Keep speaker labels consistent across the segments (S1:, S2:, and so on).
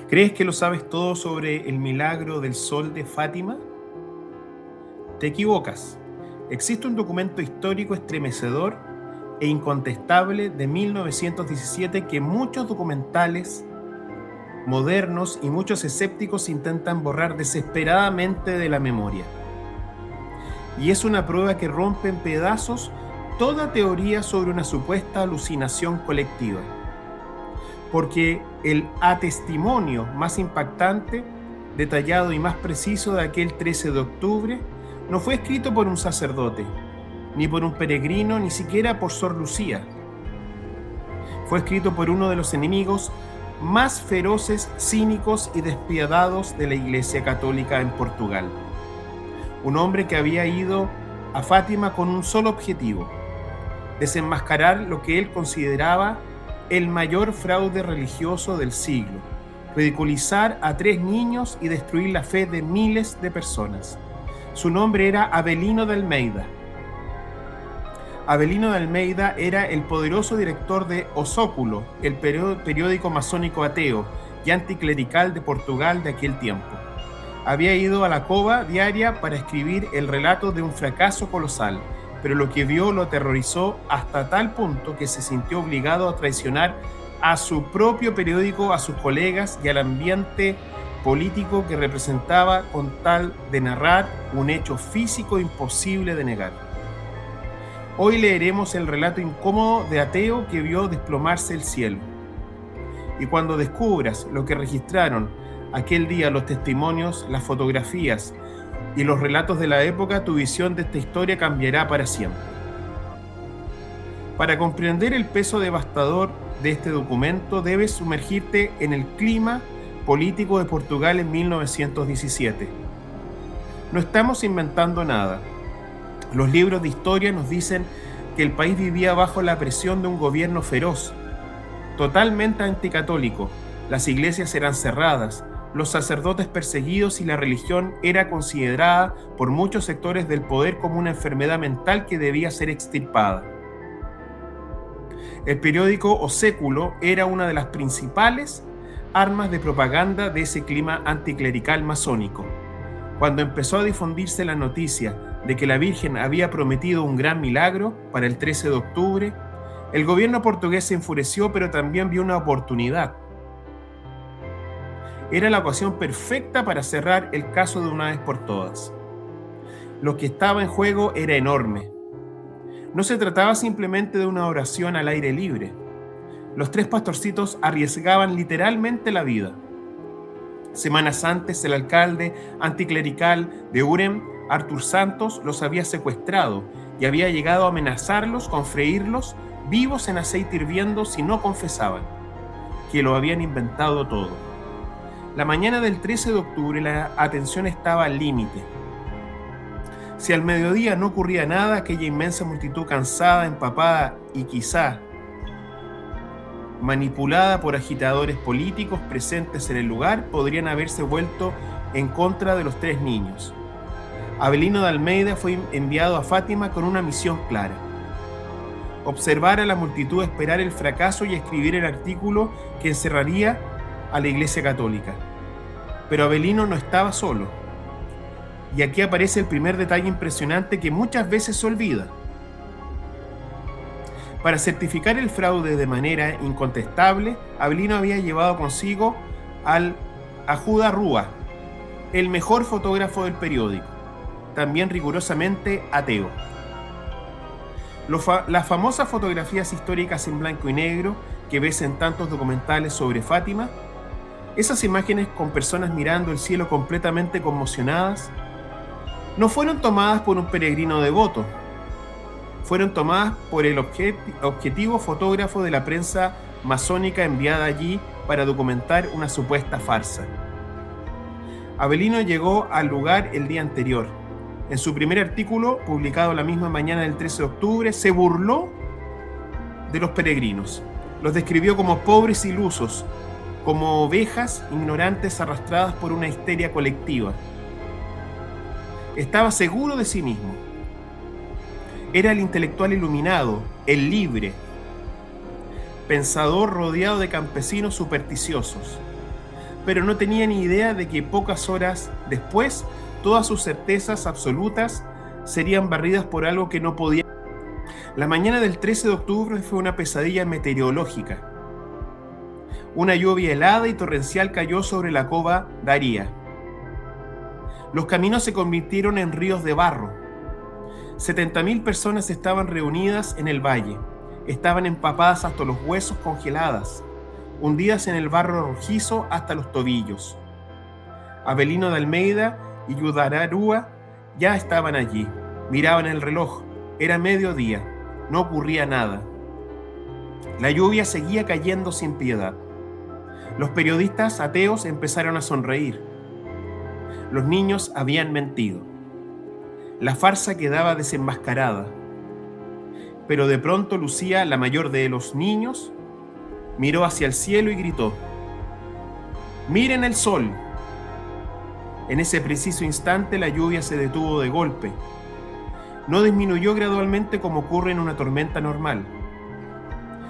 S1: ¿Crees que lo sabes todo sobre el milagro del sol de Fátima? Te equivocas. Existe un documento histórico estremecedor e incontestable de 1917 que muchos documentales modernos y muchos escépticos intentan borrar desesperadamente de la memoria. Y es una prueba que rompe en pedazos toda teoría sobre una supuesta alucinación colectiva. Porque el atestimonio más impactante, detallado y más preciso de aquel 13 de octubre no fue escrito por un sacerdote, ni por un peregrino, ni siquiera por Sor Lucía. Fue escrito por uno de los enemigos más feroces, cínicos y despiadados de la Iglesia Católica en Portugal. Un hombre que había ido a Fátima con un solo objetivo: desenmascarar lo que él consideraba el mayor fraude religioso del siglo, ridiculizar a 3 niños y destruir la fe de miles de personas. Su nombre era Avelino de Almeida. Avelino de Almeida era el poderoso director de Os Óculo, el periódico masónico ateo y anticlerical de Portugal de aquel tiempo. Había ido a la cova diaria para escribir el relato de un fracaso colosal, pero lo que vio lo aterrorizó hasta tal punto que se sintió obligado a traicionar a su propio periódico, a sus colegas y al ambiente político que representaba, con tal de narrar un hecho físico imposible de negar. Hoy leeremos el relato incómodo de ateo que vio desplomarse el cielo. Y cuando descubras lo que registraron aquel día los testimonios, las fotografías y los relatos de la época, tu visión de esta historia cambiará para siempre. Para comprender el peso devastador de este documento, debes sumergirte en el clima político de Portugal en 1917. No estamos inventando nada. Los libros de historia nos dicen que el país vivía bajo la presión de un gobierno feroz, totalmente anticatólico. Las iglesias eran cerradas, los sacerdotes perseguidos y la religión era considerada por muchos sectores del poder como una enfermedad mental que debía ser extirpada. El periódico O Século era una de las principales armas de propaganda de ese clima anticlerical masónico. Cuando empezó a difundirse la noticia de que la Virgen había prometido un gran milagro para el 13 de octubre, el gobierno portugués se enfureció, pero también vio una oportunidad. Era la ocasión perfecta para cerrar el caso de una vez por todas. Lo que estaba en juego era enorme. No se trataba simplemente de una oración al aire libre. Los 3 pastorcitos arriesgaban literalmente la vida. Semanas antes, el alcalde anticlerical de Urem, Artur Santos, los había secuestrado y había llegado a amenazarlos con freírlos vivos en aceite hirviendo si no confesaban que lo habían inventado todo. La mañana del 13 de octubre la atención estaba al límite. Si al mediodía no ocurría nada, aquella inmensa multitud cansada, empapada y quizá manipulada por agitadores políticos presentes en el lugar, podrían haberse vuelto en contra de los 3 niños. Avelino de Almeida fue enviado a Fátima con una misión clara: observar a la multitud, esperar el fracaso y escribir el artículo que encerraría a la Iglesia Católica. Pero Avelino no estaba solo. Y aquí aparece el primer detalle impresionante que muchas veces se olvida. Para certificar el fraude de manera incontestable, Avelino había llevado consigo a Judá Rua, el mejor fotógrafo del periódico, también rigurosamente ateo. Las famosas fotografías históricas en blanco y negro que ves en tantos documentales sobre Fátima, esas imágenes con personas mirando el cielo completamente conmocionadas, no fueron tomadas por un peregrino devoto. Fueron tomadas por el objetivo fotógrafo de la prensa masónica enviada allí para documentar una supuesta farsa. Avelino llegó al lugar el día anterior. En su primer artículo, publicado la misma mañana del 13 de octubre, se burló de los peregrinos. Los describió como pobres ilusos, como ovejas ignorantes arrastradas por una histeria colectiva. Estaba seguro de sí mismo. Era el intelectual iluminado, el libre, pensador rodeado de campesinos supersticiosos. pero no tenía ni idea de que pocas horas después todas sus certezas absolutas serían barridas por algo que no podía. La mañana del 13 de octubre fue una pesadilla meteorológica. Una lluvia helada y torrencial cayó sobre la cova Daría. Los caminos se convirtieron en ríos de barro. 70.000 personas estaban reunidas en el valle. Estaban empapadas hasta los huesos, congeladas, hundidas en el barro rojizo hasta los tobillos. Avelino de Almeida y Yudararúa ya estaban allí. Miraban el reloj. Era mediodía. No ocurría nada. La lluvia seguía cayendo sin piedad. Los periodistas ateos empezaron a sonreír. Los niños habían mentido. La farsa quedaba desenmascarada. Pero de pronto Lucía, la mayor de los niños, miró hacia el cielo y gritó: ¡miren el sol! En ese preciso instante la lluvia se detuvo de golpe. No disminuyó gradualmente como ocurre en una tormenta normal.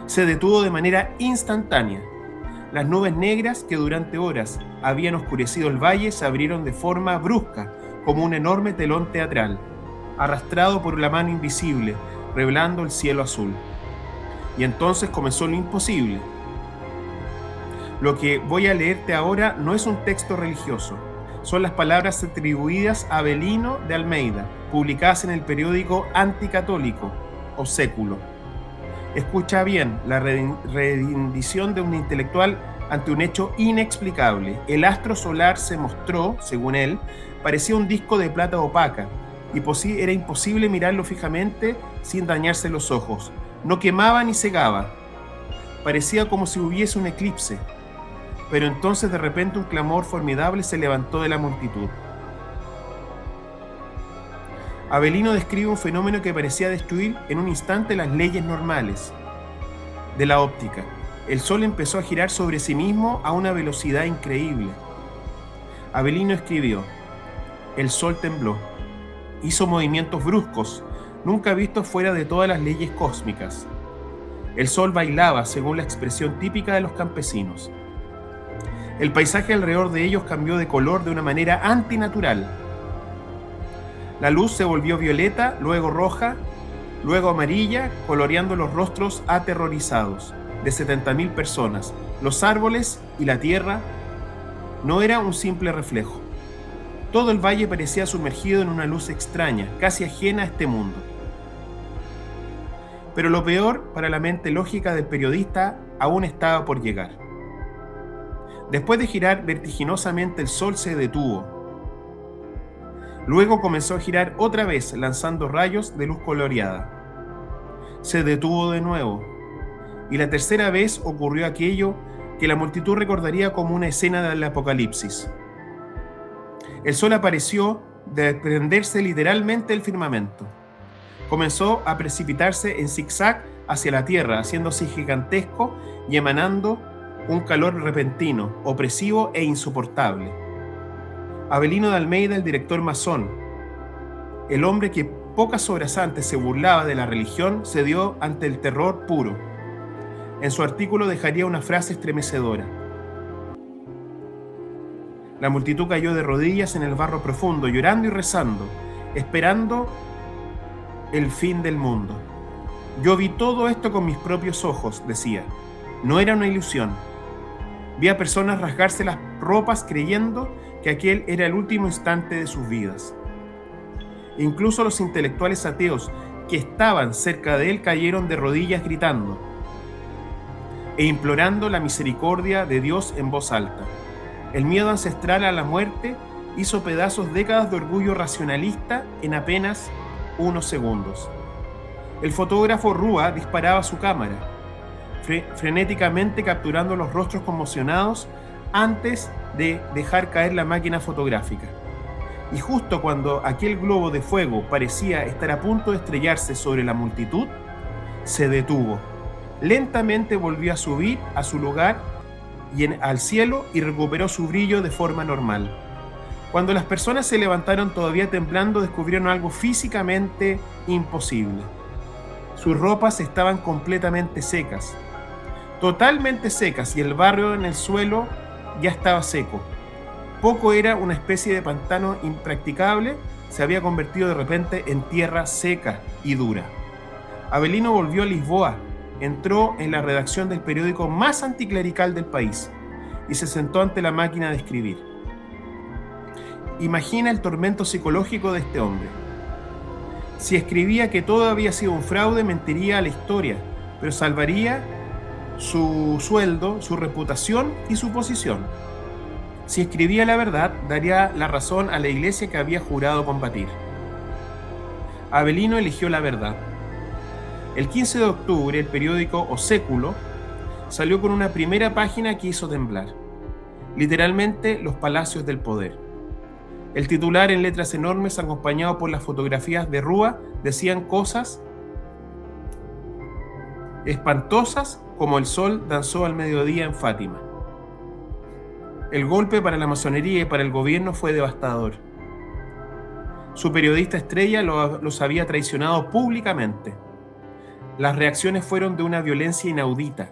S1: Se detuvo de manera instantánea. Las nubes negras que durante horas habían oscurecido el valle se abrieron de forma brusca, como un enorme telón teatral, arrastrado por la mano invisible, revelando el cielo azul. Y entonces comenzó lo imposible. Lo que voy a leerte ahora no es un texto religioso. Son las palabras atribuidas a Avelino de Almeida, publicadas en el periódico anticatólico o Século. Escucha bien la rendición de un intelectual ante un hecho inexplicable. El astro solar se mostró, según él, parecía un disco de plata opaca, y era imposible mirarlo fijamente sin dañarse los ojos. No quemaba ni cegaba. Parecía como si hubiese un eclipse. Pero entonces de repente un clamor formidable se levantó de la multitud. Avelino describe un fenómeno que parecía destruir en un instante las leyes normales de la óptica. El sol empezó a girar sobre sí mismo a una velocidad increíble. Avelino escribió: el sol tembló, hizo movimientos bruscos, nunca vistos fuera de todas las leyes cósmicas. El sol bailaba, según la expresión típica de los campesinos. El paisaje alrededor de ellos cambió de color de una manera antinatural. La luz se volvió violeta, luego roja, luego amarilla, coloreando los rostros aterrorizados de 70.000 personas. Los árboles y la tierra no era un simple reflejo. Todo el valle parecía sumergido en una luz extraña, casi ajena a este mundo. Pero lo peor para la mente lógica del periodista aún estaba por llegar. Después de girar vertiginosamente, el sol se detuvo. Luego comenzó a girar otra vez, lanzando rayos de luz coloreada. Se detuvo de nuevo. Y la tercera vez ocurrió aquello que la multitud recordaría como una escena del Apocalipsis. El sol apareció desprenderse literalmente del firmamento. Comenzó a precipitarse en zigzag hacia la tierra, haciéndose gigantesco y emanando un calor repentino, opresivo e insoportable. Avelino de Almeida, el director masón, el hombre que pocas horas antes se burlaba de la religión, cedió ante el terror puro. En su artículo dejaría una frase estremecedora: la multitud cayó de rodillas en el barro profundo, llorando y rezando, esperando el fin del mundo. Yo vi todo esto con mis propios ojos, decía. No era una ilusión. Vi a personas rasgarse las ropas creyendo que aquel era el último instante de sus vidas. Incluso los intelectuales ateos que estaban cerca de él cayeron de rodillas gritando e implorando la misericordia de Dios en voz alta. El miedo ancestral a la muerte hizo pedazos décadas de orgullo racionalista en apenas unos segundos. El fotógrafo Rúa disparaba su cámara, frenéticamente capturando los rostros conmocionados antes de dejar caer la máquina fotográfica. Y justo cuando aquel globo de fuego parecía estar a punto de estrellarse sobre la multitud, se detuvo. Lentamente volvió a subir a su lugar al cielo y recuperó su brillo de forma normal. Cuando las personas se levantaron todavía temblando, descubrieron algo físicamente imposible. Sus ropas estaban completamente secas, totalmente secas, y el barro en el suelo ya estaba seco. Poco era una especie de pantano impracticable, se había convertido de repente en tierra seca y dura. Avelino volvió a Lisboa, entró en la redacción del periódico más anticlerical del país y se sentó ante la máquina de escribir. Imagina el tormento psicológico de este hombre. Si escribía que todo había sido un fraude, mentiría a la historia, pero salvaría su sueldo, su reputación y su posición. Si escribía la verdad, daría la razón a la iglesia que había jurado combatir. Avelino eligió la verdad. El 15 de octubre, el periódico O Século salió con una primera página que hizo temblar. Literalmente, los palacios del poder. El titular en letras enormes, acompañado por las fotografías de Rúa, decían cosas espantosas como el sol danzó al mediodía en Fátima. El golpe para la masonería y para el gobierno fue devastador. Su periodista estrella los había traicionado públicamente. Las reacciones fueron de una violencia inaudita.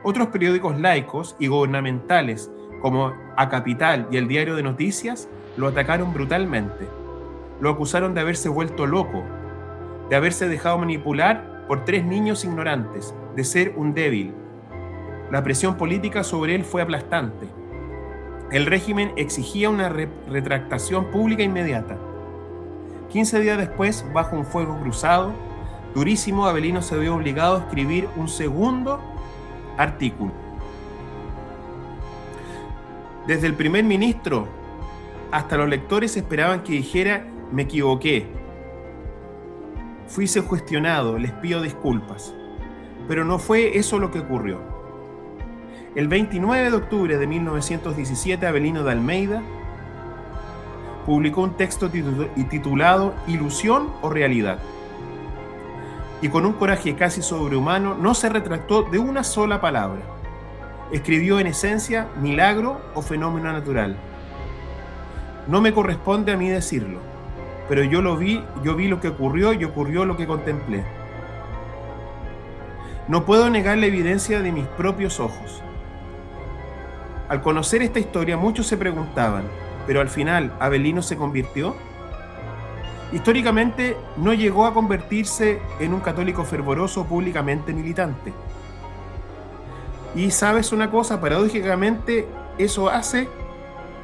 S1: Otros periódicos laicos y gubernamentales, como A Capital y el Diario de Noticias, lo atacaron brutalmente. Lo acusaron de haberse vuelto loco, de haberse dejado manipular por 3 niños ignorantes, de ser un débil. La presión política sobre él fue aplastante. El régimen exigía una retractación pública inmediata. 15 días después, bajo un fuego cruzado, durísimo, Avelino se vio obligado a escribir un segundo artículo. Desde el primer ministro hasta los lectores esperaban que dijera: me equivoqué, fui sugestionado, les pido disculpas. Pero no fue eso lo que ocurrió. El 29 de octubre de 1917, Avelino de Almeida publicó un texto titulado Ilusión o Realidad. Y con un coraje casi sobrehumano, no se retractó de una sola palabra. Escribió en esencia milagro o fenómeno natural. No me corresponde a mí decirlo, pero yo vi lo que ocurrió y ocurrió lo que contemplé. No puedo negar la evidencia de mis propios ojos. Al conocer esta historia, muchos se preguntaban, ¿pero al final Avelino se convirtió? Históricamente no llegó a convertirse en un católico fervoroso públicamente militante. Y sabes una cosa, paradójicamente eso hace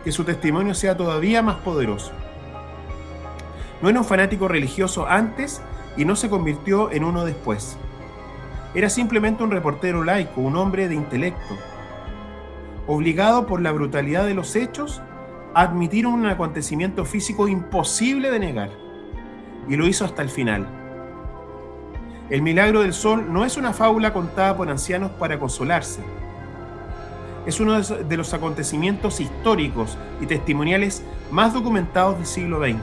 S1: que su testimonio sea todavía más poderoso. No era un fanático religioso antes y no se convirtió en uno después. Era simplemente un reportero laico, un hombre de intelecto, obligado por la brutalidad de los hechos a admitir un acontecimiento físico imposible de negar. Y lo hizo hasta el final. El milagro del sol no es una fábula contada por ancianos para consolarse. Es uno de los acontecimientos históricos y testimoniales más documentados del siglo XX.